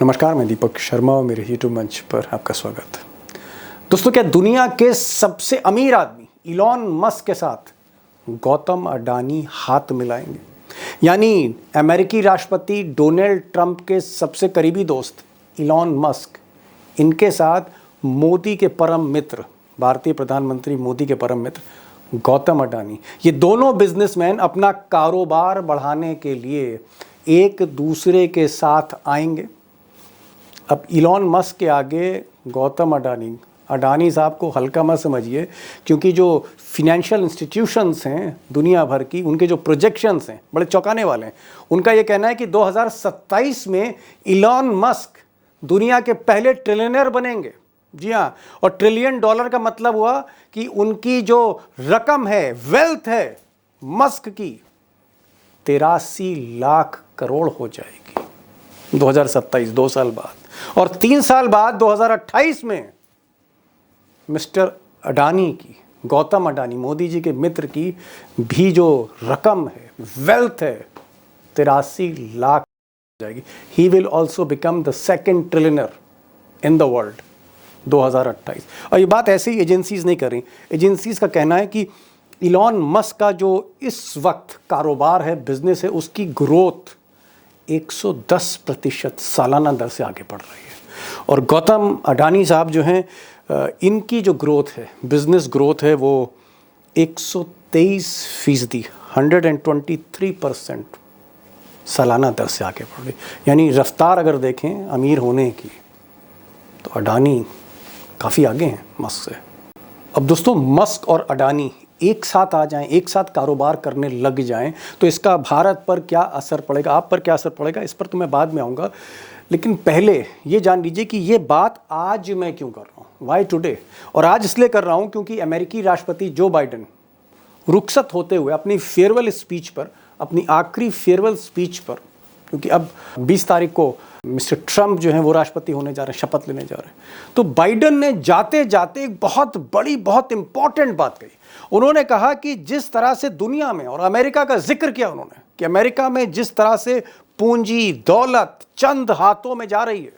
नमस्कार, मैं दीपक शर्मा और मेरे यूट्यूब मंच पर आपका स्वागत है। दोस्तों, क्या दुनिया के सबसे अमीर आदमी इलॉन मस्क के साथ गौतम अडानी हाथ मिलाएंगे? यानी अमेरिकी राष्ट्रपति डोनाल्ड ट्रंप के सबसे करीबी दोस्त इलॉन मस्क, इनके साथ मोदी के परम मित्र, भारतीय प्रधानमंत्री मोदी के परम मित्र गौतम अडानी, ये दोनों बिजनेसमैन अपना कारोबार बढ़ाने के लिए एक दूसरे के साथ आएंगे। अब इलॉन मस्क के आगे गौतम अडानी साहब को हल्का मत समझिए, क्योंकि जो फिनेंशियल इंस्टीट्यूशंस हैं दुनिया भर की, उनके जो प्रोजेक्शंस हैं बड़े चौंकाने वाले हैं। उनका ये कहना है कि 2027 में इलॉन मस्क दुनिया के पहले ट्रिलियनर बनेंगे। जी हाँ, और $1 ट्रिलियन का मतलब हुआ कि उनकी जो रकम है, वेल्थ है मस्क की, 83 लाख करोड़ हो जाएगी 2027, 2 साल बाद। और 3 साल बाद 2028 में मिस्टर अडानी की, गौतम अडानी, मोदी जी के मित्र की भी जो रकम है, वेल्थ है, 83 लाख हो जाएगी। He will also become the second trillionaire in the world 2028। और ये बात ऐसे ही एजेंसीज नहीं कर रही। एजेंसीज का कहना है कि इलॉन मस्क का जो इस वक्त कारोबार है, बिजनेस है, उसकी ग्रोथ 110% सालाना दर से आगे बढ़ रही है। और गौतम अडानी साहब जो हैं, इनकी जो ग्रोथ है, बिजनेस ग्रोथ है, वो 123%, 123% सालाना दर से आगे बढ़ रही। यानी रफ्तार अगर देखें अमीर होने की, तो अडानी काफ़ी आगे हैं मस्क से। अब दोस्तों, मस्क और अडानी एक साथ आ जाएं, एक साथ कारोबार करने लग जाएं, तो इसका भारत पर क्या असर पड़ेगा, आप पर क्या असर पड़ेगा, इस पर तो मैं बाद में आऊँगा। लेकिन पहले ये जान लीजिए कि ये बात आज मैं क्यों कर रहा हूँ, वाई टुडे। और आज इसलिए कर रहा हूँ क्योंकि अमेरिकी राष्ट्रपति जो बाइडेन रुखसत होते हुए अपनी फेयरवेल स्पीच पर, अपनी आखिरी फेयरवेल स्पीच पर, क्योंकि अब 20 तारीख को मिस्टर ट्रंप जो हैं वो राष्ट्रपति होने जा रहे हैं, शपथ लेने जा रहे हैं, तो बाइडेन ने जाते जाते एक बहुत बड़ी, बहुत इंपॉर्टेंट बात कही। उन्होंने कहा कि जिस तरह से दुनिया में, और अमेरिका का जिक्र किया उन्होंने, कि अमेरिका में जिस तरह से पूंजी, दौलत चंद हाथों में जा रही है,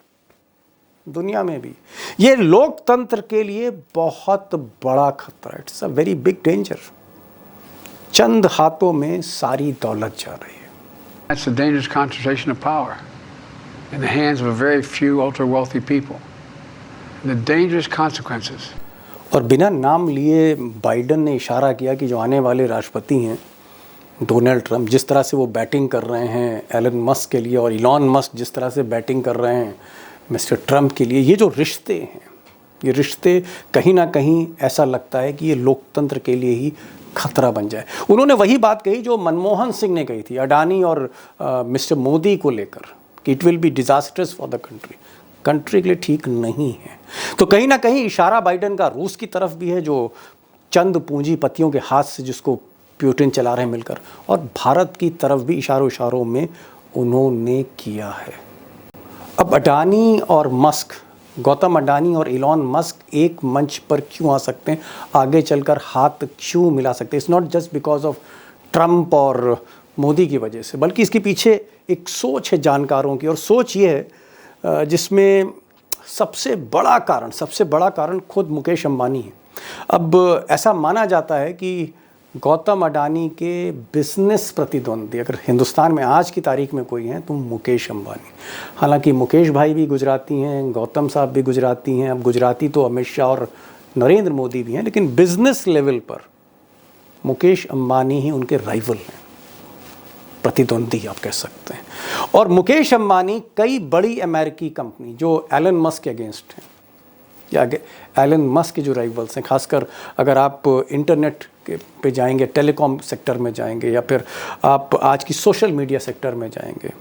दुनिया में भी ये लोकतंत्र के लिए बहुत बड़ा खतरा है। It's a very big danger. चंद हाथों में सारी दौलत जा रही है। That's a dangerous concentration of power in the hands of a very few ultra-wealthy people. And the dangerous consequences. और बिना नाम लिए बाइडेन ने इशारा किया कि जो आने वाले राष्ट्रपति हैं डोनाल्ड ट्रंप, जिस तरह से वो बैटिंग कर रहे हैं एलन मस्क के लिए, और इलॉन मस्क जिस तरह से बैटिंग कर रहे हैं मिस्टर ट्रंप के लिए, ये जो रिश्ते हैं, ये रिश्ते कहीं ना कहीं ऐसा लगता है कि ये लोकतंत्र के लिए ही खतरा बन जाए। उन्होंने वही बात कही जो मनमोहन सिंह ने कही थी अडानी और मिस्टर मोदी को लेकर, कि it will be disasters for the country के लिए ठीक नहीं है। तो कहीं ना कहीं इशारा बाइडेन का रूस की तरफ भी है, जो चंद पूंजीपतियों के हाथ से जिसको पुतिन चला रहे हैं मिलकर, और भारत की तरफ भी इशारों में उन्होंने किया है। अब अडानी और मस्क, गौतम अडानी और इलॉन मस्क एक मंच पर क्यों आ सकते हैं, आगे चलकर हाथ क्यों मिला सकते हैं? It's not just because of Trump और मोदी की वजह से, बल्कि इसके पीछे एक सोच है जानकारों की। और सोच ये है जिसमें सबसे बड़ा कारण खुद मुकेश अंबानी है। अब ऐसा माना जाता है कि गौतम अडानी के बिजनेस प्रतिद्वंदी अगर हिंदुस्तान में आज की तारीख में कोई हैं तो मुकेश अंबानी। हालांकि मुकेश भाई भी गुजराती हैं, गौतम साहब भी गुजराती हैं, अब गुजराती तो अमित शाह और नरेंद्र मोदी भी हैं, लेकिन बिजनेस लेवल पर मुकेश अंबानी ही उनके राइवल हैं, प्रतिद्वंदी आप कह सकते हैं। और मुकेश अंबानी कई बड़ी अमेरिकी कंपनी जो एलन मस्क के अगेंस्ट हैं, या एलन मस्क के जो राइवल्स हैं, खासकर अगर आप इंटरनेट पे जाएंगे, टेलीकॉम सेक्टर में जाएंगे, या फिर आप आज की सोशल मीडिया सेक्टर में जाएंगे,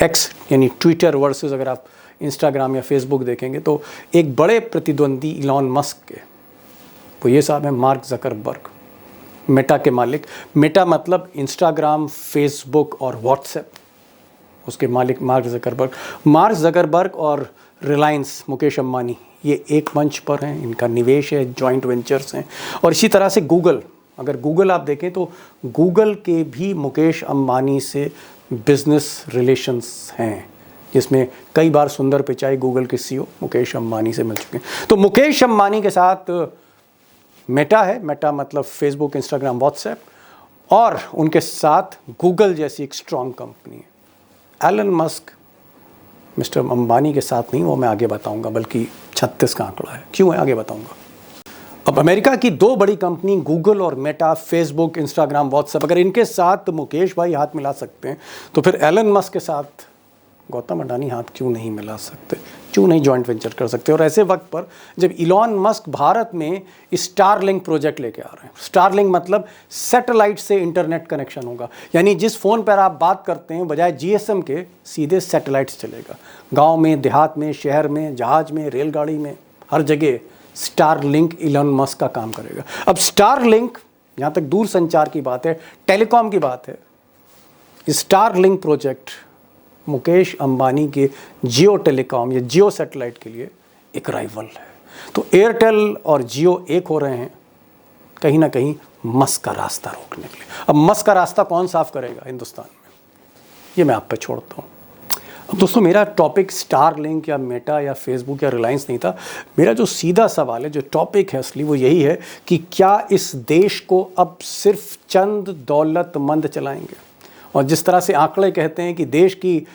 एक्स यानी ट्विटर वर्सेस अगर आप इंस्टाग्राम या फेसबुक देखेंगे, तो एक बड़े प्रतिद्वंदी इलॉन मस्क के वो ये साहब हैं मार्क जकरबर्ग, मेटा के मालिक। मेटा मतलब इंस्टाग्राम, फेसबुक और व्हाट्सएप, उसके मालिक मार्क जकरबर्ग और रिलायंस मुकेश अंबानी, ये एक मंच पर हैं, इनका निवेश है, जॉइंट वेंचर्स हैं। और इसी तरह से गूगल, अगर गूगल आप देखें तो गूगल के भी मुकेश अंबानी से बिजनेस रिलेशंस हैं। जिसमें कई बार सुंदर पिचाई गूगल के सीईओ मुकेश अंबानी से मिल चुके हैं। तो मुकेश अंबानी के साथ मेटा है, मेटा मतलब फेसबुक, इंस्टाग्राम, व्हाट्सएप, और उनके साथ गूगल जैसी एक स्ट्रॉन्ग कंपनी है। एलन मस्क मिस्टर अंबानी के साथ नहीं, वो मैं आगे बताऊंगा, बल्कि 36 का आंकड़ा है। क्यों है आगे बताऊंगा। अब अमेरिका की दो बड़ी कंपनी गूगल और मेटा, फेसबुक, इंस्टाग्राम, व्हाट्सएप, अगर इनके साथ मुकेश भाई हाथ मिला सकते हैं तो फिर एलन मस्क के साथ गौतम अडानी हाथ क्यों नहीं मिला सकते, क्यों नहीं जॉइंट वेंचर कर सकते। और ऐसे वक्त पर जब इलॉन मस्क भारत में स्टारलिंक प्रोजेक्ट लेके आ रहे हैं, स्टारलिंक मतलब सैटेलाइट से इंटरनेट कनेक्शन होगा, यानी जिस फ़ोन पर आप बात करते हैं बजाय जीएसएम के सीधे सैटेलाइट्स चलेगा। गांव में, देहात में, शहर में, जहाज में, रेलगाड़ी में, हर जगह स्टारलिंक इलॉन मस्क का काम करेगा। अब स्टारलिंक, जहाँ तक दूर संचार की बात है, टेलीकॉम की बात है, स्टारलिंक प्रोजेक्ट मुकेश अंबानी के जियो टेलीकॉम या जियो सैटेलाइट के लिए एक राइवल है। तो एयरटेल और जियो एक हो रहे हैं कहीं ना कहीं मस्क का रास्ता रोकने के लिए। अब मस्क का रास्ता कौन साफ करेगा हिंदुस्तान में, ये मैं आप पे छोड़ता हूँ। अब दोस्तों, मेरा टॉपिक स्टारलिंक या मेटा या फेसबुक या रिलायंस नहीं था। मेरा जो सीधा सवाल है, जो टॉपिक है असली, वो यही है कि क्या इस देश को अब सिर्फ चंद दौलतमंद चलाएंगे। और जिस तरह से आंकड़े कहते हैं कि देश की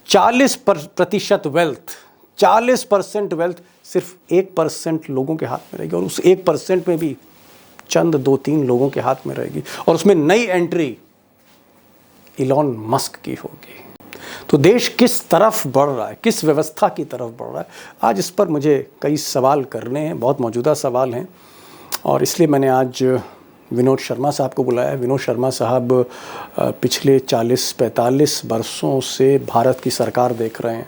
40% वेल्थ, 40% वेल्थ सिर्फ 1% लोगों के हाथ में रहेगी, और उस 1% में भी चंद 2-3 लोगों के हाथ में रहेगी, और उसमें नई एंट्री इलॉन मस्क की होगी। तो देश किस तरफ बढ़ रहा है, किस व्यवस्था की तरफ बढ़ रहा है, आज इस पर मुझे कई सवाल करने हैं, बहुत मौजूदा सवाल हैं, और इसलिए मैंने आज विनोद शर्मा साहब को बुलाया है। विनोद शर्मा साहब पिछले 40-45 वर्षों से भारत की सरकार देख रहे हैं,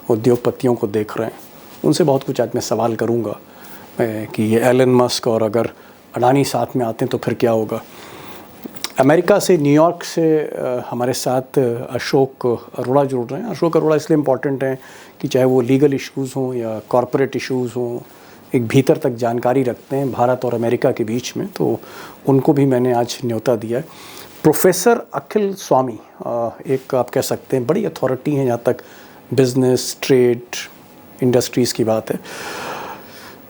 उद्योगपतियों को देख रहे हैं। उनसे बहुत कुछ आज मैं सवाल करूंगा कि ये एलन मस्क और अगर अडानी साथ में आते हैं तो फिर क्या होगा। अमेरिका से, न्यूयॉर्क से हमारे साथ अशोक अरोड़ा जुड़ रहे हैं। अशोक अरोड़ा इसलिए इम्पॉर्टेंट हैं कि चाहे वो लीगल इश्यूज़ हों या कॉरपोरेट इश्यूज़ हों, एक भीतर तक जानकारी रखते हैं भारत और अमेरिका के बीच में, तो उनको भी मैंने आज न्योता दिया है। प्रोफेसर अखिल स्वामी, एक आप कह सकते हैं बड़ी अथॉरिटी हैं जहाँ तक बिज़नेस, ट्रेड, इंडस्ट्रीज़ की बात है,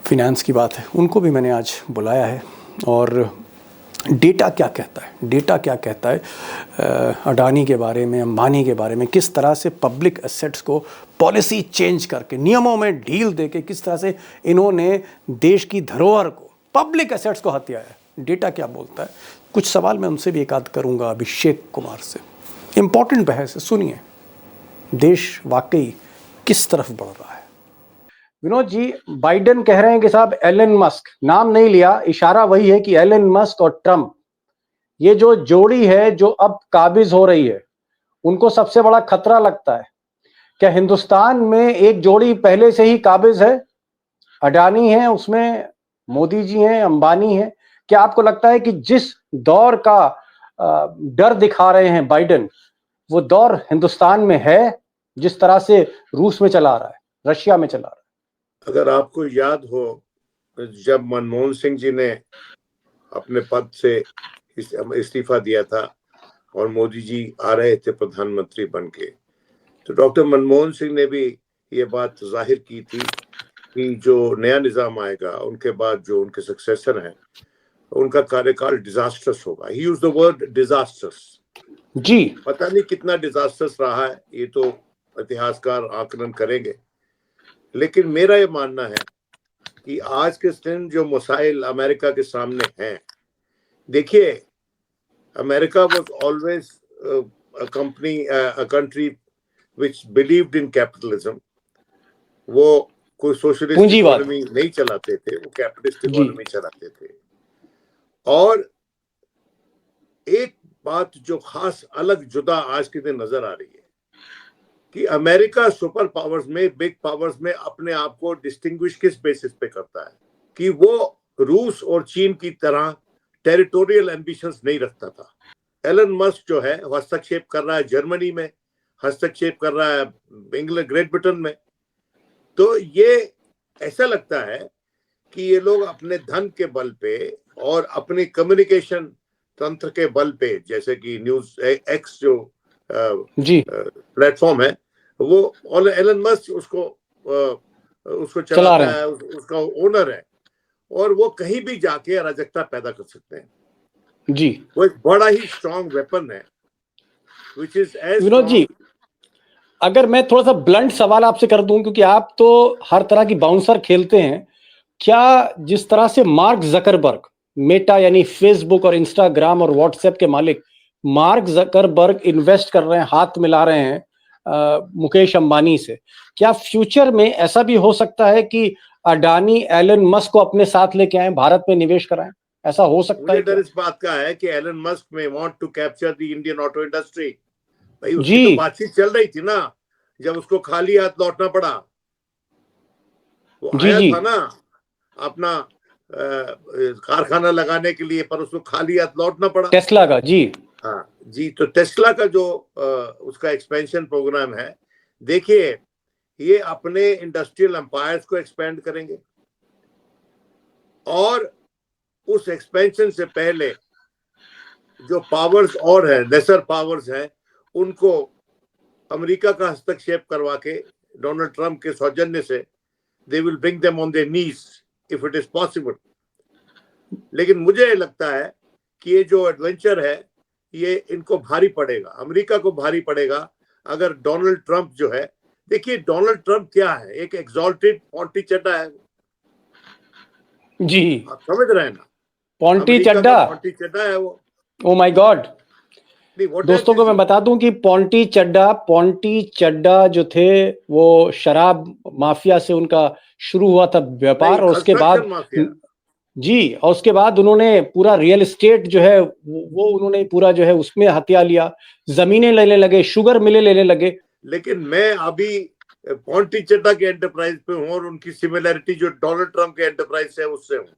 फिनेंस की बात है, उनको भी मैंने आज बुलाया है। और डेटा क्या कहता है, डेटा क्या कहता है अडानी के बारे में, अंबानी के बारे में, किस तरह से पब्लिक एसेट्स को पॉलिसी चेंज करके, नियमों में ढील देके किस तरह से इन्होंने देश की धरोहर को, पब्लिक एसेट्स को हथियाया है। डेटा क्या बोलता है, कुछ सवाल मैं उनसे भी एक आध करूँगा, अभिषेक कुमार से। इम्पॉर्टेंट बहस है, सुनिए देश वाकई किस तरफ बढ़ रहा है। विनोद जी, बाइडेन कह रहे हैं कि साहब एलन मस्क, नाम नहीं लिया, इशारा वही है कि एलन मस्क और ट्रंप, ये जो जोड़ी है जो अब काबिज हो रही है, उनको सबसे बड़ा खतरा लगता है। क्या हिंदुस्तान में एक जोड़ी पहले से ही काबिज है, अडानी है, उसमें मोदी जी हैं, अंबानी हैं। क्या आपको लगता है कि जिस दौर का डर दिखा रहे हैं बाइडेन, वो दौर हिंदुस्तान में है, जिस तरह से रूस में चला रहा है, रशिया में चला रहा है? अगर आपको याद हो, जब मनमोहन सिंह जी ने अपने पद से इस्तीफा दिया था और मोदी जी आ रहे थे प्रधानमंत्री बनके, तो डॉक्टर मनमोहन सिंह ने भी ये बात जाहिर की थी कि जो नया निजाम आएगा, उनके बाद जो उनके सक्सेसर हैं, उनका कार्यकाल डिजास्टर्स होगा। He used the word disasters. जी, पता नहीं कितना डिजास्टर्स रहा है, ये तो इतिहासकार आकलन करेंगे, लेकिन मेरा ये मानना है कि आज के दिन जो मसाइल अमेरिका के सामने हैं, देखिए, America was always a country which believed in capitalism. वो कोई सोशलिस्ट इकोनॉमी नहीं चलाते थे, वो कैपिटलिस्ट इकोनॉमी चलाते थे। और एक बात जो खास अलग जुदा आज के दिन नजर आ रही है कि अमेरिका सुपर पावर्स में, बिग पावर्स में अपने आप को डिस्टिंग्विश किस बेसिस पे करता है कि वो रूस और चीन की तरह टेरिटोरियल एम्बिशंस नहीं रखता था। एलन मस्क जो है हस्तक्षेप कर रहा है जर्मनी में, हस्तक्षेप कर रहा है इंग्लैंड, ग्रेट ब्रिटेन में। तो ये ऐसा लगता है कि ये लोग अपने धन के बल पे और अपनी कम्युनिकेशन तंत्र के बल पे, जैसे कि न्यूज एक्स जो प्लेटफॉर्म है, वो एलन मस्क उसको चला चलाता रहे है, उसका ओनर है, और वो कहीं भी जाके अराजकता पैदा कर सकते हैं। जी। वो एक बड़ा ही स्ट्रॉन्ग वेपन है, which is as Vinod ji, अगर मैं थोड़ा सा ब्लंट सवाल आपसे कर दूं, क्योंकि आप तो हर तरह की बाउंसर खेलते हैं, क्या जिस तरह से मार्क जकरबर्ग, मेटा यानी फेसबुक और इंस्टाग्राम और व्हाट्सएप के मालिक मार्क जकरबर्ग इन्वेस्ट कर रहे हैं, हाथ मिला रहे हैं मुकेश अंबानी से, क्या फ्यूचर में ऐसा भी हो सकता है कि अडानी एलन मस्क को अपने साथ लेके आए, भारत में निवेश कराएं? ऐसा हो सकता मुझे है क्या? डर इस बात का है कि एलन मस्क में want to capture the Indian auto industry. भाई उसकी जी तो बातचीत चल रही थी ना, जब उसको खाली हाथ लौटना पड़ा। वो जी आया जी, था ना अपना कारखाना लगाने के लिए, पर उसको खाली हाथ लौटना पड़ा। टेस्ला का, जी हाँ जी, तो टेस्ला का जो उसका एक्सपेंशन प्रोग्राम है, देखिए ये अपने इंडस्ट्रियल एम्पायर्स को एक्सपेंड करेंगे, और उस एक्सपेंशन से पहले जो पावर्स और है, लेसर पावर्स हैं, उनको अमेरिका का हस्तक्षेप करवा के डोनाल्ड ट्रंप के सौजन्य से they will bring them on their knees if it is possible. लेकिन मुझे लगता है कि ये जो एडवेंचर है ये इनको भारी पड़ेगा, अमेरिका को भारी पड़ेगा, अगर डोनाल्ड ट्रंप जो है, देखिए डोनाल्ड ट्रंप क्या है, एक एग्जॉल्टेड पॉन्टी चड्डा है, जी, आप समझ रहे हैं ना, पोंटी अमेरिका का चड्डा, पॉन्टी चड्डा है वो। Oh my God. नहीं, व्हाट दोस्तों को मैं बता दूं कि पोंटी चड्डा जो थे वो शराब माफिया से उनका शुरू हुआ था व्यापार, और उसके बाद कंस्ट्रक्शन माफिया। जी, और उसके बाद उन्होंने पूरा रियल एस्टेट जो है वो उन्होंने पूरा जो है उसमें हथिया लिया, जमीनें लेने लगे, शुगर मिलें लेने लगे। लेकिन मैं अभी पॉन्टी चड्डा के एंटरप्राइज पे हूँ, और उनकी सिमिलैरिटी जो डोनाल्ड ट्रंप के एंटरप्राइज से उससे हूँ।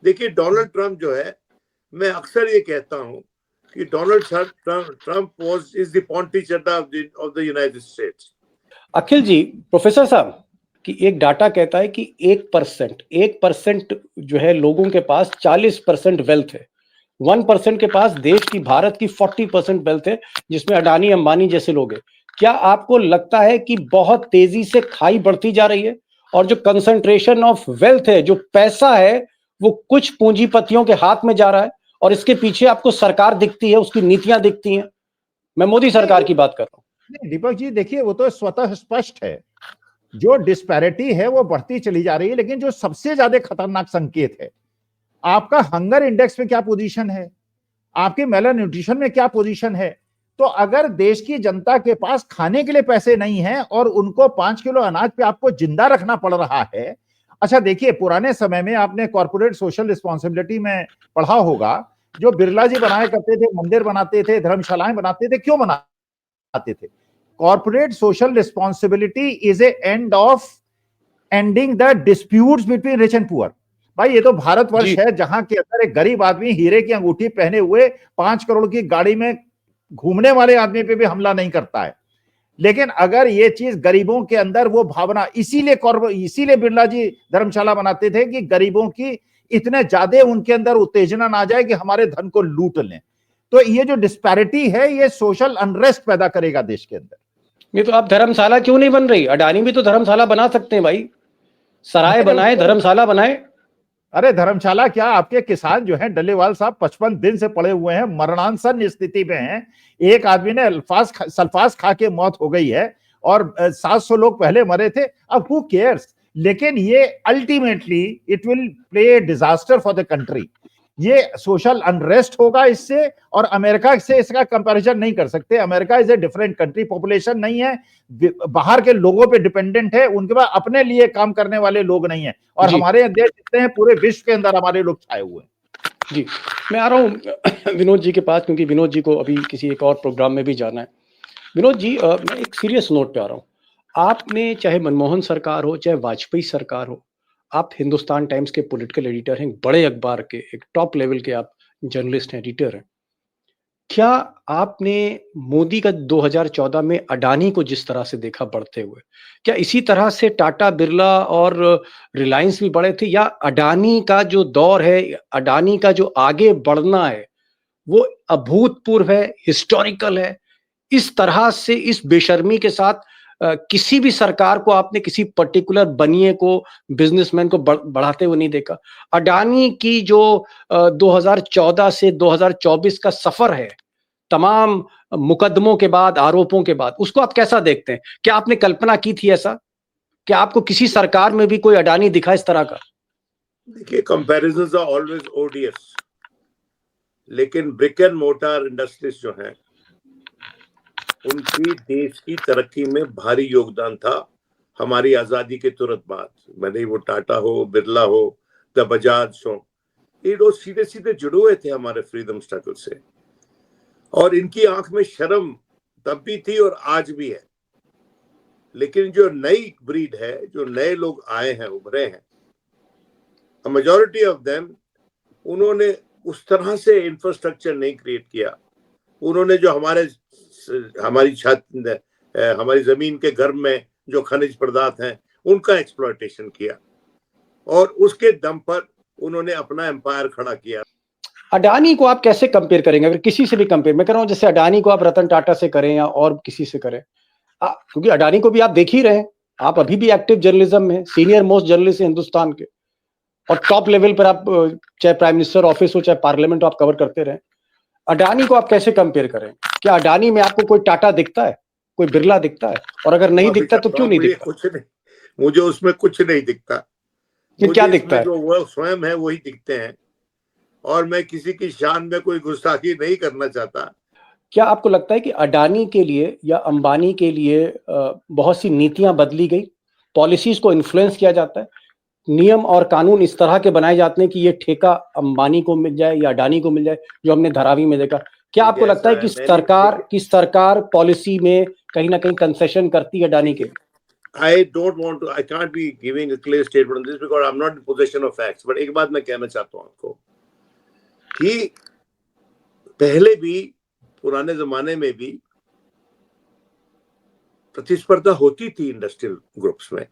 देखिए डोनाल्ड ट्रंप जो है, मैं अक्सर ये कहता हूँ कि Donald Trump is the Ponty Chadha of the United States. Akhil ji, professor साहब, कि एक डाटा कहता है कि 1% जो है लोगों के पास 40% वेल्थ है, 1% के पास देश की, भारत की 40% वेल्थ है, जिसमें अडानी अंबानी जैसे लोग हैं। क्या आपको लगता है कि बहुत तेजी से खाई बढ़ती जा रही है, और जो कंसंट्रेशन ऑफ वेल्थ है, जो पैसा है, वो कुछ पूंजीपतियों के हाथ में जा रहा है, और इसके पीछे आपको सरकार दिखती है, उसकी नीतियां दिखती हैं? मैं मोदी सरकार की बात कर रहा हूं। नहीं दीपक जी, देखिए वो तो स्वतः स्पष्ट है, जो डिस्पैरिटी है वो बढ़ती चली जा रही है, लेकिन जो सबसे ज्यादा खतरनाक संकेत है, आपका हंगर इंडेक्स में क्या पोजीशन है, आपके मेला न्यूट्रिशन में क्या पोजीशन है। तो अगर देश की जनता के पास खाने के लिए पैसे नहीं है और उनको 5 किलो अनाज पे आपको जिंदा रखना पड़ रहा है। अच्छा देखिए, पुराने समय में आपने कॉर्पोरेट सोशल रिस्पॉन्सिबिलिटी में पढ़ा होगा, जो बिरला जी बनाया करते थे, मंदिर बनाते थे, धर्मशालाएं बनाते थे, क्यों बनाते थे? Corporate social responsibility is A end of ending the disputes between rich and poor. भाई ये तो भारतवर्ष है, जहां के अंदर एक गरीब आदमी हीरे की अंगूठी पहने हुए 5 करोड़ की गाड़ी में घूमने वाले आदमी पे भी हमला नहीं करता है। लेकिन अगर ये चीज गरीबों के अंदर वो भावना, इसीलिए बिरला जी धर्मशाला बनाते थे कि गरीबों की इतने ज्यादा उनके अंदर उत्तेजना ना जाए कि हमारे धन को लूट लें। तो ये जो डिस्पैरिटी है, ये सोशल अनरेस्ट पैदा करेगा देश के अंदर। ये तो आप धर्मशाला क्यों नहीं बन रही? अडानी भी तो धर्मशाला बना सकते हैं भाई, सराय बनाए, धर्मशाला बनाए। अरे धर्मशाला क्या, आपके किसान जो हैं डल्लेवाल साहब 55 दिन से पड़े हुए हैं, मरणासन स्थिति में हैं। एक आदमी ने सल्फास खा के मौत हो गई है, और 700 लोग पहले मरे थे। अब हु केयर्स, लेकिन ये ultimately it will play disaster for the country. ये सोशल अनरेस्ट होगा इससे, और अमेरिका से इसका कंपैरिजन नहीं कर सकते। America is a different country, population नहीं है, बाहर के लोगों पे डिपेंडेंट है, उनके पास अपने लिए काम करने वाले लोग नहीं है। और हमारे देश जितने हैं, पूरे विश्व के अंदर हमारे लोग छाए हुए हैं। जी, मैं आ रहा हूँ विनोद जी के पास, क्योंकि विनोद जी को अभी किसी एक और प्रोग्राम में भी जाना है। विनोद जी, मैं एक सीरियस नोट पे आ रहा हूँ। आपने, चाहे मनमोहन सरकार हो, चाहे वाजपेयी सरकार हो, आप हिंदुस्तान टाइम्स के पॉलिटिकल एडिटर हैं, बड़े अखबार के एक टॉप लेवल के आप जर्नलिस्ट हैं, एडिटर हैं। क्या आपने मोदी का 2014 में अडानी को जिस तरह से देखा बढ़ते हुए, क्या इसी तरह से टाटा, बिरला और रिलायंस भी बढ़े थे, या अडानी का जो दौर है, अडानी का जो आगे बढ़ना है, वो अभूतपूर्व है, हिस्टोरिकल है? इस तरह से, इस बेशर्मी के साथ किसी भी सरकार को आपने किसी पर्टिकुलर बनिए को, बिजनेसमैन को बढ़ाते हुए नहीं देखा। अडानी की जो 2014 से 2024 का सफर है, तमाम मुकदमों के बाद, आरोपों के बाद, उसको आप कैसा देखते हैं? क्या आपने कल्पना की थी ऐसा? क्या आपको किसी सरकार में भी कोई अडानी दिखा इस तरह का? देखिए, कंपैरिजंस आर ऑलवेज ओडियस, लेकिन ब्रिक एंड मोटर इंडस्ट्रीज जो हैं, उनकी देश की तरक्की में भारी योगदान था हमारी आजादी के तुरंत बाद। भले वो टाटा हो, बिरला हो, द बजाज हो, ये लोग सीधे सीधे जुड़े हुए थे हमारे फ्रीडम स्ट्रगल से, और इनकी आंख में शर्म तब भी थी और आज भी है। लेकिन जो नई ब्रीड है, जो नए लोग आए हैं, उभरे हैं, मेजॉरिटी ऑफ देम, उन्होंने उस तरह से इंफ्रास्ट्रक्चर नहीं क्रिएट किया। उन्होंने जो हमारी छत, हमारी जमीन के गर्भ में जो खनिज पदार्थ हैं, उनका एक्सप्लॉयटेशन किया, और उसके दम पर उन्होंने अपना एम्पायर खड़ा किया। अडानी को आप कैसे कंपेयर करेंगे? अगर किसी से भी कंपेयर, मैं कह रहा हूं जैसे अडानी को आप रतन टाटा से करें या और किसी से करें, क्योंकि अडानी को भी आप देख ही रहे हैं, आप अभी भी एक्टिव जर्नलिज्म में, सीनियर मोस्ट जर्नलिस्ट है हिंदुस्तान के, और टॉप लेवल पर आप, चाहे प्राइम मिनिस्टर ऑफिस हो, चाहे पार्लियामेंट हो, आप कवर करते रहे। अडानी को आप कैसे कंपेयर करें? क्या अडानी में आपको कोई टाटा दिखता है, कोई बिरला दिखता है? और अगर नहीं दिखता तो क्यों नहीं दिखता? कुछ नहीं, मुझे उसमें कुछ नहीं दिखता। क्या दिखता है? जो वो स्वयं है वही दिखते हैं, और मैं किसी की शान में कोई गुस्ताखी नहीं करना चाहता। क्या आपको लगता है कि अडानी के लिए या अंबानी के लिए बहुत सी नीतियां बदली गई, पॉलिसीज को इन्फ्लुएंस किया जाता है, नियम और कानून इस तरह के बनाए जाते हैं कि ये ठेका अंबानी को मिल जाए या अडानी को मिल जाए, जो हमने धारावी में देखा? क्या आपको लगता है कि सरकार पॉलिसी में कहीं ना कहीं कंसेशन करती है अडानी के? I can't be giving a clear statement on this because I'm not in possession of facts. But एक बात मैं कहना चाहता हूँ आपको कि पहले भी, पुराने जमाने में भी प्रतिस्पर्धा होती थी इंडस्ट्रियल ग्रुप्स में,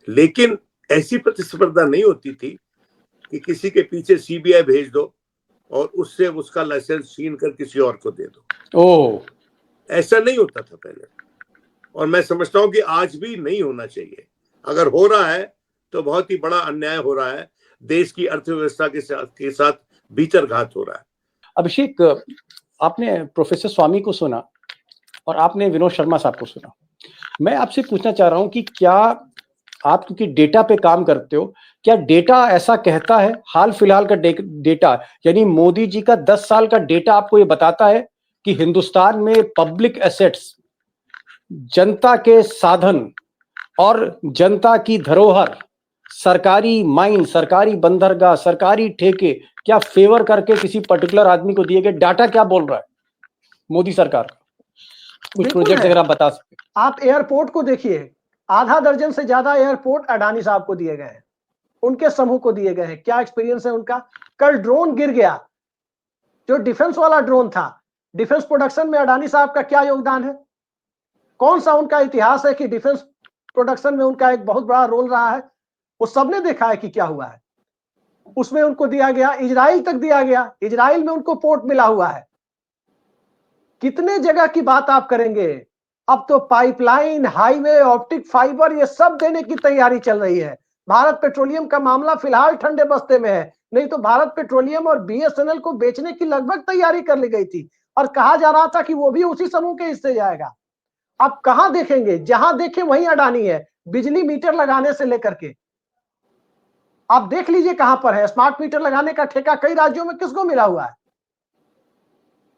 लेकिन ऐसी प्रतिस्पर्धा नहीं होती थी कि किसी के पीछे सीबीआई भेज दो और उससे उसका लाइसेंस छीन कर किसी और को दे दो। ऐसा नहीं होता था पहले, और मैं समझता हूं कि आज भी नहीं होना चाहिए। अगर हो रहा है तो बहुत ही बड़ा अन्याय हो रहा है, देश की अर्थव्यवस्था के साथ भीतरघात हो रहा है। अभिषेक, आपने प्रोफेसर स्वामी को सुना और आपने विनोद शर्मा साहब को सुना। मैं आपसे पूछना चाह रहा हूं कि क्या आप, क्योंकि डेटा पे काम करते हो, क्या डेटा ऐसा कहता है, हाल फिलहाल का डेटा, यानी मोदी जी का 10 साल का डेटा आपको ये बताता है कि हिंदुस्तान में पब्लिक एसेट्स, जनता के साधन और जनता की धरोहर, सरकारी माइन, सरकारी बंदरगाह, सरकारी ठेके, क्या फेवर करके किसी पर्टिकुलर आदमी को दिए गए? डाटा क्या बोल रहा है मोदी सरकार का? कुछ प्रोजेक्ट अगर आप बता सकते। आप एयरपोर्ट को देखिए, आधा दर्जन से ज्यादा एयरपोर्ट अडानी साहब को दिए गए हैं, उनके समूह को दिए गए हैं। क्या एक्सपीरियंस है उनका? कल ड्रोन गिर गया, जो डिफेंस वाला ड्रोन था, डिफेंस प्रोडक्शन में अडानी साहब का क्या योगदान है? कौन सा उनका इतिहास है कि डिफेंस प्रोडक्शन में उनका एक बहुत बड़ा रोल रहा है? वो सबने देखा है कि क्या हुआ है। उसमें उनको दिया गया, इजराइल तक दिया गया, इजराइल में उनको पोर्ट मिला हुआ है। कितने जगह की बात आप करेंगे? अब तो पाइपलाइन, हाईवे, ऑप्टिक फाइबर, ये सब देने की तैयारी चल रही है। भारत पेट्रोलियम का मामला फिलहाल ठंडे बस्ते में है, नहीं तो भारत पेट्रोलियम और बीएसएनएल को बेचने की लगभग तैयारी कर ली गई थी, और कहा जा रहा था कि वो भी उसी समूह के हिस्से जाएगा। अब कहां देखेंगे? जहां देखें वहीं अडानी है, बिजली मीटर लगाने से लेकर के। आप देख लीजिए कहां पर है। स्मार्ट मीटर लगाने का ठेका कई राज्यों में किसको मिला हुआ है?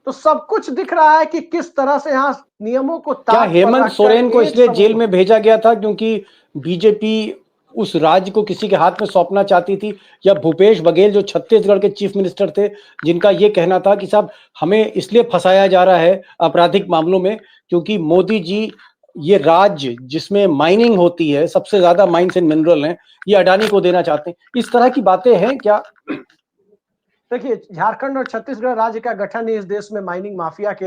तो सब कुछ दिख रहा है कि किस तरह से यहां नियमों को, क्या हेमंत सोरेन को इसलिए जेल में भेजा गया था क्योंकि बीजेपी उस राज्य को किसी के हाथ में सौंपना चाहती थी, या भूपेश बघेल जो छत्तीसगढ़ के चीफ मिनिस्टर थे, जिनका यह कहना था कि साहब हमें इसलिए फंसाया जा रहा है आपराधिक मामलों में क्योंकि मोदी जी ये राज्य जिसमें माइनिंग होती है, सबसे ज्यादा माइंस एंड मिनरल हैं, ये अडानी को देना चाहते हैं? इस तरह की बातें हैं क्या? देखिए, झारखंड और छत्तीसगढ़ राज्य का गठन इस देश में माइनिंग माफिया के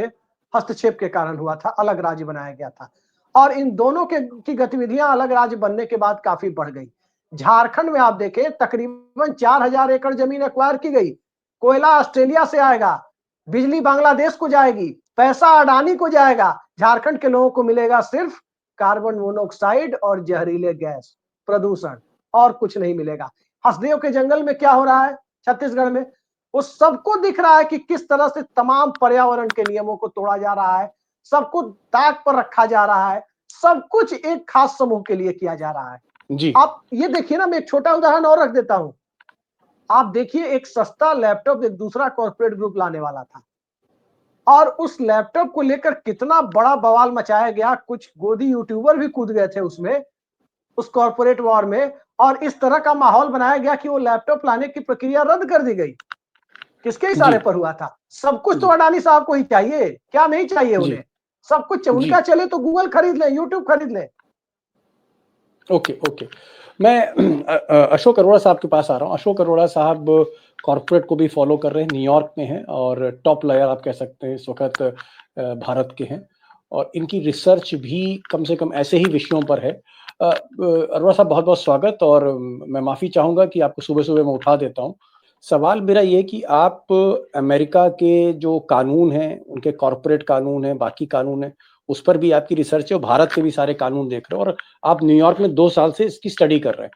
हस्तक्षेप के कारण हुआ था, अलग राज्य बनाया गया था, और इन दोनों की गतिविधियां अलग राज्य बनने के बाद काफी बढ़ गई। झारखंड में आप देखें तकरीबन 4000 एकड़ जमीन एक्वायर की गई। कोयला ऑस्ट्रेलिया से आएगा, बिजली बांग्लादेश को जाएगी, पैसा अडानी को जाएगा। झारखंड के लोगों को मिलेगा सिर्फ कार्बन मोनोऑक्साइड और जहरीले गैस, प्रदूषण, और कुछ नहीं मिलेगा। हंसदेव के जंगल में क्या हो रहा है छत्तीसगढ़ में, वो सबको दिख रहा है कि किस तरह से तमाम पर्यावरण के नियमों को तोड़ा जा रहा है, सबको ताक पर रखा जा रहा है, सब कुछ एक खास समूह के लिए किया जा रहा है जी। आप ये देखिए ना, मैं एक छोटा उदाहरण और रख देता हूं। आप देखिए, एक सस्ता लैपटॉप एक दूसरा कॉर्पोरेट ग्रुप लाने वाला था और उस लैपटॉप को लेकर कितना बड़ा बवाल मचाया गया, कुछ गोदी यूट्यूबर भी कूद गए थे उसमें, उस कॉर्पोरेट वॉर में, और इस तरह का माहौल बनाया गया कि वो लैपटॉप लाने की प्रक्रिया रद्द कर दी गई। किसके इशारे पर हुआ था? सब कुछ तो अडानी साहब को ही चाहिए, क्या नहीं चाहिए उन्हें? सब कुछ उनका चले तो गूगल खरीद ले, यूट्यूब खरीद ले। ओके ओके, मैं अशोक अरोड़ा साहब के पास आ रहा हूँ। अशोक अरोड़ा साहब कॉर्पोरेट को भी फॉलो कर रहे हैं, न्यूयॉर्क में हैं और टॉप लॉयर आप कह सकते हैं इस वक्त भारत के हैं, और इनकी रिसर्च भी कम से कम ऐसे ही विषयों पर है। अरोड़ा साहब बहुत बहुत स्वागत, और मैं माफ़ी चाहूँगा कि आपको सुबह सुबह मैं उठा देता हूँ। सवाल मेरा ये कि आप अमेरिका के जो कानून हैं, उनके कॉर्पोरेट कानून हैं, बाकी कानून हैं, उस पर भी आपकी रिसर्च है, और भारत के भी सारे कानून देख रहे हो, और आप न्यूयॉर्क में 2 साल से इसकी स्टडी कर रहे हैं।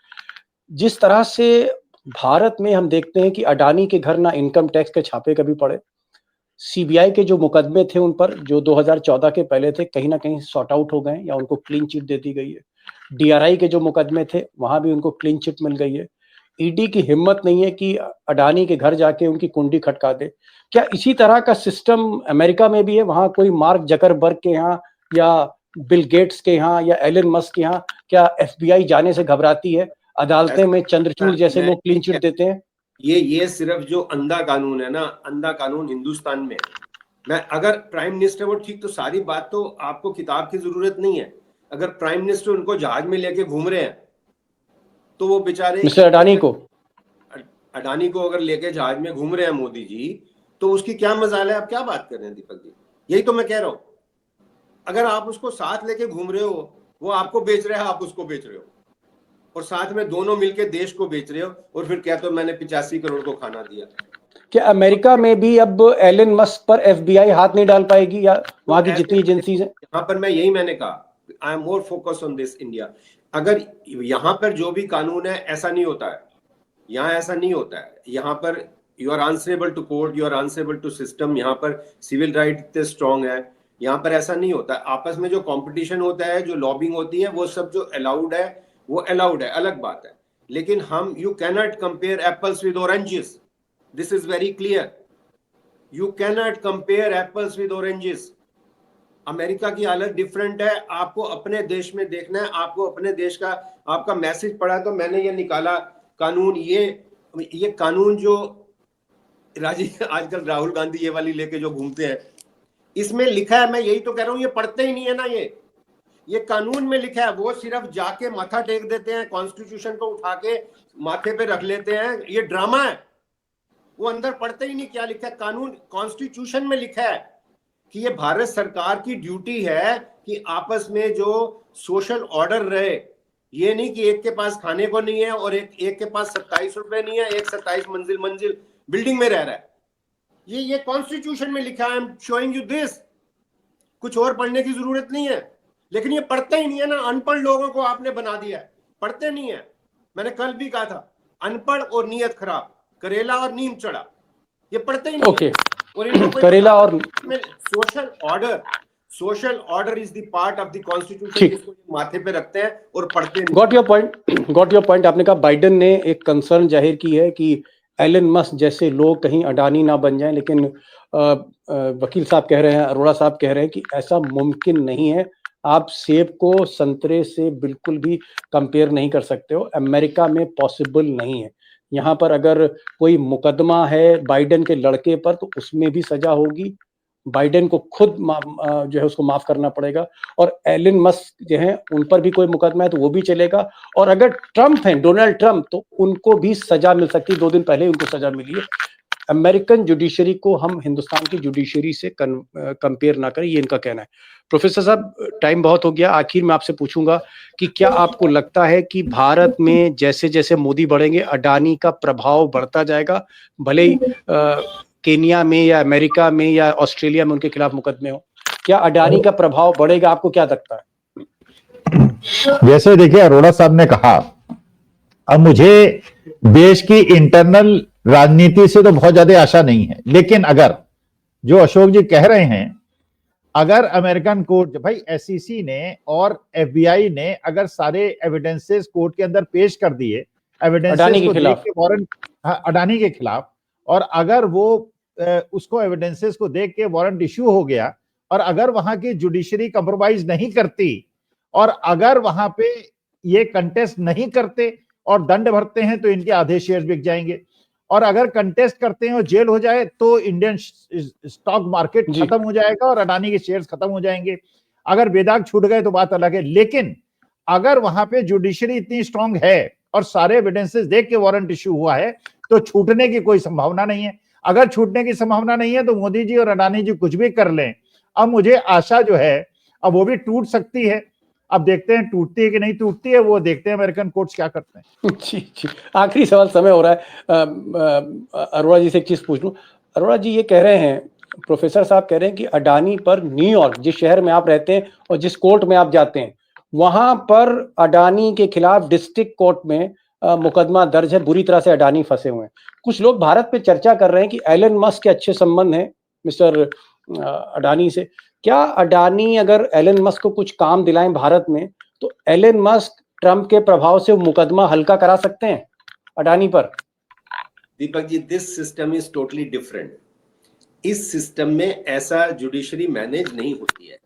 जिस तरह से भारत में हम देखते हैं कि अडानी के घर ना इनकम टैक्स के छापे कभी पड़े, सीबीआई के जो मुकदमे थे उन पर जो 2014 के पहले थे, कहीं ना कहीं सॉर्ट आउट हो गए या उनको क्लीन चिट दे दी गई है। डीआरआई के जो मुकदमे थे वहां भी उनको क्लीन चिट मिल गई है। ईडी की हिम्मत नहीं है कि अडानी के घर जाके उनकी कुंडी खटका दे। क्या इसी तरह का सिस्टम अमेरिका में भी है? वहां कोई मार्क जकरबर्ग के यहाँ या बिल गेट्स के यहाँ या एलन मस्क के यहाँ क्या एफबीआई जाने से घबराती है? अदालतें में चंद्रचूड़ जैसे लोग क्लीन चिट देते हैं। ये सिर्फ जो अंधा कानून है ना, अंधा कानून हिंदुस्तान में, मैं अगर प्राइम मिनिस्टर वो ठीक, तो सारी बात तो आपको किताब की जरूरत नहीं है। अगर प्राइम मिनिस्टर उनको जहाज में लेके घूम रहे हैं तो वो बेचारे मिस्टर अडानी को अगर लेके जहाज में घूम रहे हैं मोदी जी, तो उसकी क्या मजाल है? आप क्या बात कर रहे हैं दीपक जी? यही तो मैं कह रहा हूं। अगर आप उसको साथ लेके घूम रहे हो, वो आपको बेच रहा है, आप उसको बेच रहे हो, और साथ में दोनों मिलके देश को बेच रहे हो, और फिर कहते हो मैंने 85 करोड़ को खाना दिया। क्या अमेरिका में भी अब एलन मस्क पर एफबीआई हाथ नहीं डाल पाएगी, या वहां की जितनी एजेंसीज हैं? यहाँ पर मैंने कहा I am more focus on this India. अगर यहाँ पर जो भी कानून है, ऐसा नहीं होता है, यहाँ ऐसा नहीं होता है। यहाँ पर you are answerable to court, you are answerable to system. यहाँ पर सिविल राइट इतने स्ट्रॉन्ग है। यहाँ पर ऐसा नहीं होता है। आपस में जो कंपटीशन होता है, जो लॉबिंग होती है, वो सब जो अलाउड है वो अलाउड है, अलग बात है। लेकिन हम you cannot compare apples with oranges. This is very clear. You cannot compare apples with oranges. America की हालत डिफरेंट है। आपको अपने देश में देखना है, आपको अपने देश का, आपका मैसेज पढ़ा तो मैंने ये निकाला कानून। ये कानून जो आजकल राहुल गांधी ये वाली लेके जो घूमते हैं, इसमें लिखा है, मैं यही तो कह रहा हूं, ये पढ़ते ही नहीं है ना। ये कानून में लिखा है, वो सिर्फ जाके माथा टेक देते हैं, कॉन्स्टिट्यूशन को उठा के माथे पे रख लेते हैं। ये ड्रामा है, वो अंदर पढ़ते ही नहीं क्या लिखा है। कानून कॉन्स्टिट्यूशन में लिखा है कि ये भारत सरकार की ड्यूटी है कि आपस में जो सोशल ऑर्डर रहे। ये नहीं कि एक के पास खाने को नहीं है और एक के पास 27 रुपए नहीं है, एक 27 मंजिल बिल्डिंग में रह रहा है। ये कॉन्स्टिट्यूशन में लिखा है। I am showing you this. कुछ और पढ़ने की जरूरत नहीं है। लेकिन ये पढ़ते ही नहीं है ना। अनपढ़ लोगों को आपने बना दिया है, पढ़ते नहीं है। मैंने कल भी कहा था, अनपढ़ और नीयत खराब, करेला और नीम चढ़ा, ये पढ़ते ही नहीं है। और इनको करेला और social order is the part of the constitution, जिसको माथे पे रखते हैं और पढ़ते नहीं। Got your point. आपने कहा बाइडेन ने एक कंसर्न जाहिर की है कि एलन मस्क जैसे लोग कहीं अडानी ना बन जाएं, लेकिन वकील साहब कह रहे हैं, अरोड़ा साहब कह रहे हैं कि ऐसा मुमकिन नहीं है। आप सेब को संतरे से बिल्कुल भी कंपेयर नहीं कर सकते हो। अमेरिका में पॉसिबल नहीं है। यहाँ पर अगर कोई मुकदमा है बाइडेन के लड़के पर, तो उसमें भी सजा होगी। बाइडेन को खुद जो है उसको माफ करना पड़ेगा, और एलन मस्क जो है उन पर भी कोई मुकदमा है तो वो भी चलेगा। और अगर ट्रम्प हैं, डोनाल्ड ट्रम्प, तो उनको भी सजा मिल सकती है। 2 दिन पहले उनको सजा मिली है। अमेरिकन जुडिशरी को हम हिंदुस्तान की जुडिशरी से कंपेयर ना करें, ये इनका कहना है। प्रोफेसर साहब, टाइम बहुत हो गया। आखिर में आपसे पूछूंगा कि क्या आपको लगता है कि भारत में जैसे जैसे मोदी बढ़ेंगे, अडानी का प्रभाव बढ़ता जाएगा, भले ही केन्या में या अमेरिका में या ऑस्ट्रेलिया में उनके खिलाफ मुकदमे हो? क्या अडानी का प्रभाव बढ़ेगा, आपको क्या लगता है? जैसे देखिए अरोड़ा साहब ने कहा, अब मुझे देश की इंटरनल राजनीति से तो बहुत ज्यादा आशा नहीं है, लेकिन अगर जो अशोक जी कह रहे हैं, अगर अमेरिकन कोर्ट, भाई एसईसी ने और एफबीआई ने अगर सारे एविडेंसेस कोर्ट के अंदर पेश कर दिए, एविडेंसेस को देख के वारंट, अडानी के खिलाफ, और अगर वो उसको एविडेंसेस को देख के वारंट इश्यू हो गया, और अगर वहां की जुडिशरी कंप्रोमाइज नहीं करती, और अगर वहां पे ये कंटेस्ट नहीं करते और दंड भरते हैं, तो इनके आधे शेयर्स बिक जाएंगे, और अगर कंटेस्ट करते हैं और जेल हो जाए तो इंडियन स्टॉक मार्केट खत्म हो जाएगा और अडानी के शेयर्स खत्म हो जाएंगे। अगर बेदाग छूट गए तो बात अलग है, लेकिन अगर वहां पे जुडिशरी इतनी स्ट्रांग है और सारे एविडेंसेस देख के वारंट इश्यू हुआ है, तो छूटने की कोई संभावना नहीं है। अगर छूटने की संभावना नहीं है तो मोदी जी और अडानी जी कुछ भी कर लें। अब मुझे आशा जो है, अब वो भी टूट सकती है, अब देखते हैं टूटती है कि नहीं टूटती है, वो देखते हैं अमेरिकन कोर्ट्स क्या करते हैं। जी, आखिरी सवाल, समय हो रहा है, अरोड़ा जी से एक चीज पूछ लूं। अरोड़ा जी ये कह रहे हैं, प्रोफेसर साहब कह रहे हैं कि अडानी पर न्यूयॉर्क, जिस शहर में आप रहते हैं और जिस कोर्ट में आप जाते हैं, वहां पर अडानी के खिलाफ डिस्ट्रिक्ट कोर्ट में मुकदमा दर्ज है, बुरी तरह से अडानी फंसे हुए हैं। कुछ लोग भारत पे चर्चा कर रहे हैं कि एलन मस्क के अच्छे संबंध हैं मिस्टर अडानी से। क्या अडानी अगर एलन मस्क को कुछ काम दिलाएं भारत में, तो एलन मस्क ट्रंप के प्रभाव से मुकदमा हल्का करा सकते हैं अडानी पर? Deepak ji, this system is totally different. इस सिस्टम में ऐसा जुडिशरी मैनेज नहीं होती है।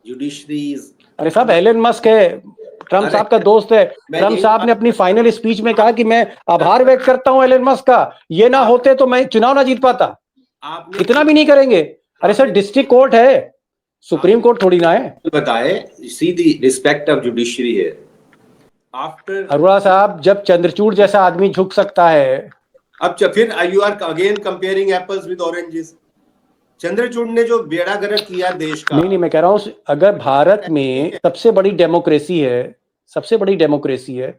जुडिशरी इज, अरे साहब, एलन मस्क है, ट्रंप साहब का दोस्त है। ट्रंप साहब ने अपनी फाइनल स्पीच में कहा कि मैं आभार व्यक्त करता हूं एलन मस्क का, ये ना होते तो मैं चुनाव ना जीत पाता। इतना भी नहीं करेंगे? अरे सर, डिस्ट्रिक्ट कोर्ट है, सुप्रीम कोर्ट थोड़ी ना है। बताए, see the respect of judiciary है। आफ्टर अरोड़ा साहब, जब चंद्रचूड़ जैसा आदमी झुक सकता है, अब फिर you are again comparing apples with oranges. Chandrachud ने जो बेड़ा गर्क किया देश का, नहीं, मैं कह रहा हूं, अगर भारत में सबसे बड़ी डेमोक्रेसी है, सबसे बड़ी डेमोक्रेसी है,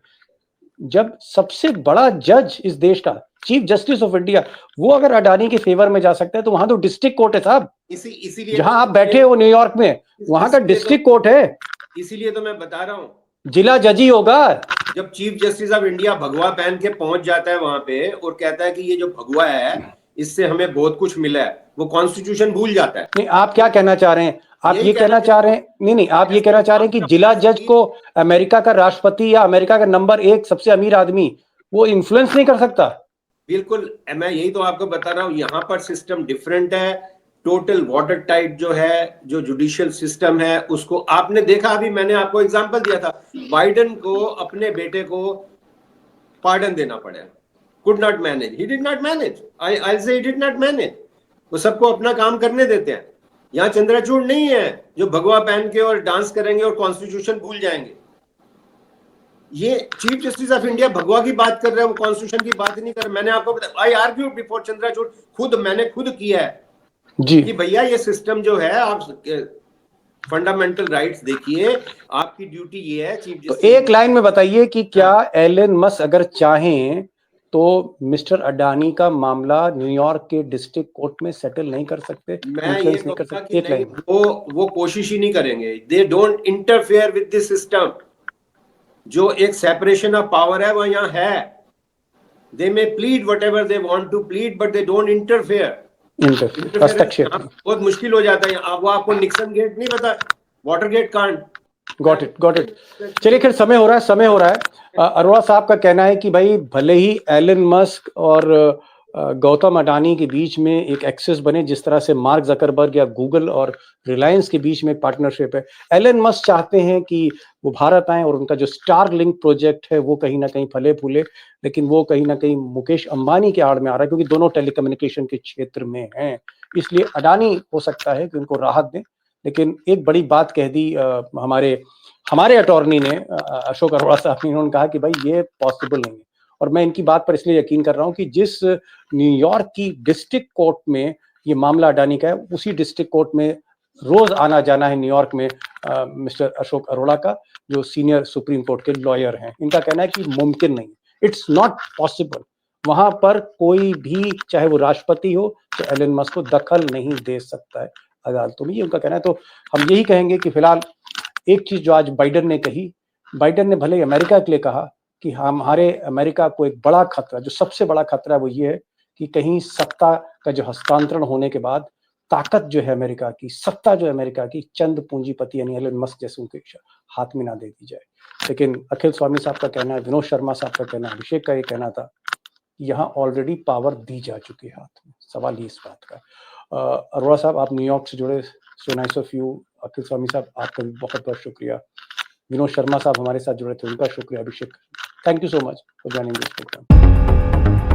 जब सबसे बड़ा जज इस देश का, चीफ जस्टिस ऑफ इंडिया, वो अगर अडानी के फेवर में जा सकता है, तो वहां तो डिस्ट्रिक्ट कोर्ट है साहब। इसीलिए जहां आप बैठे हो न्यूयॉर्क में, वहां का डिस्ट्रिक्ट कोर्ट है। इसीलिए तो मैं बता रहा हूं, जिला जज ही होगा। जब चीफ जस्टिस ऑफ इंडिया भगवा पहन के पहुंच जाता है वहां पे और कहता है कि ये जो भगवा है इससे हमें बहुत कुछ मिला है, वो कॉन्स्टिट्यूशन भूल जाता है। नहीं, आप क्या कहना चाह रहे हैं? आप ये कहना चाह रहे हैं, नहीं, आप ये कहना चाह रहे हैं कि जिला जज को अमेरिका का राष्ट्रपति या अमेरिका का नंबर 1 सबसे अमीर आदमी वो इन्फ्लुएंस नहीं कर सकता? बिल्कुल, मैं यही तो आपको बता रहा हूं, यहाँ पर सिस्टम डिफरेंट है, टोटल वाटर टाइट जो है, जो जुडिशियल सिस्टम है, उसको आपने देखा। अभी मैंने आपको एग्जांपल दिया था, बाइडेन को अपने बेटे को पार्डन देना पड़ा, could not manage, he did not manage, I say he did not manage. वो सबको अपना काम करने देते हैं। यहाँ चंद्रचूड़ नहीं है जो भगवा पहन के और डांस करेंगे और कॉन्स्टिट्यूशन भूल जाएंगे। ये चीफ जस्टिस ऑफ इंडिया भगवा की बात कर रहे हैं, वो कॉन्स्टिट्यूशन की बात नहीं कर रहे। मैंने आपको बताया, आई आर्ग्यू बिफोर चंद्रचूड़, मैंने खुद किया है जी कि भैया ये सिस्टम जो है, आप फंडामेंटल राइट्स देखिए, आपकी ड्यूटी ये है चीफ जस्टिस। तो एक लाइन में बताइए कि क्या एलन मस्क अगर चाहें तो मिस्टर अडानी का मामला न्यूयॉर्क के डिस्ट्रिक्ट कोर्ट में सेटल नहीं कर सकते? मैं ये कहूंगा कि नहीं, वो कोशिश ही नहीं करेंगे। They don't interfere with this system. जो एक सेपरेशन ऑफ पावर है वो यहाँ है। They may plead whatever they want to plead, but they don't interfere. हस्तक्षेप बहुत मुश्किल हो जाता है। वो आपको निक्सन गेट नहीं पता, वाटर गेट कांड। Got it. चलिए, खैर समय हो रहा है। अरोड़ा साहब का कहना है कि भाई भले ही एलन मस्क और गौतम अडानी के बीच में एक एक्सेस बने, जिस तरह से मार्क जकरबर्ग या गूगल और रिलायंस के बीच में पार्टनरशिप है, एलन मस्क चाहते हैं कि वो भारत आए और उनका जो स्टारलिंक प्रोजेक्ट है वो कहीं ना कहीं फले फूले, लेकिन वो कहीं ना कहीं मुकेश अंबानी के आड़ में आ रहा है, क्योंकि दोनों टेलीकम्युनिकेशन के क्षेत्र में हैं। इसलिए अडानी हो सकता है कि उनको राहत दें। लेकिन एक बड़ी बात कह दी हमारे अटॉर्नी ने, अशोक अरोड़ा साहब ने, उन्होंने कहा कि भाई ये पॉसिबल नहीं है। और मैं इनकी बात पर इसलिए यकीन कर रहा हूं कि जिस न्यूयॉर्क की डिस्ट्रिक्ट कोर्ट में ये मामला अडानी का है, उसी डिस्ट्रिक्ट कोर्ट में रोज आना जाना है न्यूयॉर्क में मिस्टर अशोक अरोड़ा का, जो सीनियर सुप्रीम कोर्ट के लॉयर हैं। इनका कहना है कि मुमकिन नहीं, इट्स नॉट पॉसिबल। वहां पर कोई भी, चाहे वो राष्ट्रपति हो, तो एलन मस्क को दखल नहीं दे सकता है। अदालतों में, ये उनका कहना है। तो हम यही कहेंगे कि फिलहाल एक चीज जो आज बाइडन ने कही, बाइडन ने भले ही अमेरिका के लिए कहा कि हमारे अमेरिका को एक बड़ा खतरा, जो सबसे बड़ा खतरा है वो ये है कि कहीं सत्ता का जो हस्तांतरण होने के बाद ताकत जो है अमेरिका की, सत्ता जो है अमेरिका की, चंद पूंजीपति यानी एलन मस्क जैसे उनके हाथ में ना दे दी जाए। लेकिन अखिल स्वामी साहब का कहना है, विनोद शर्मा साहब का कहना है, अभिषेक का ये कहना था कि यहाँ ऑलरेडी पावर दी जा चुकी है हाथ में। सवाल ही इस बात का। अरोड़ा साहब, आप न्यूयॉर्क से जुड़े, सो नाइस ऑफ यू। अखिल स्वामी साहब, आपका भी बहुत बहुत शुक्रिया। विनोद शर्मा साहब हमारे साथ जुड़े थे, उनका शुक्रिया। Abhishek, thank you so much for joining this programme.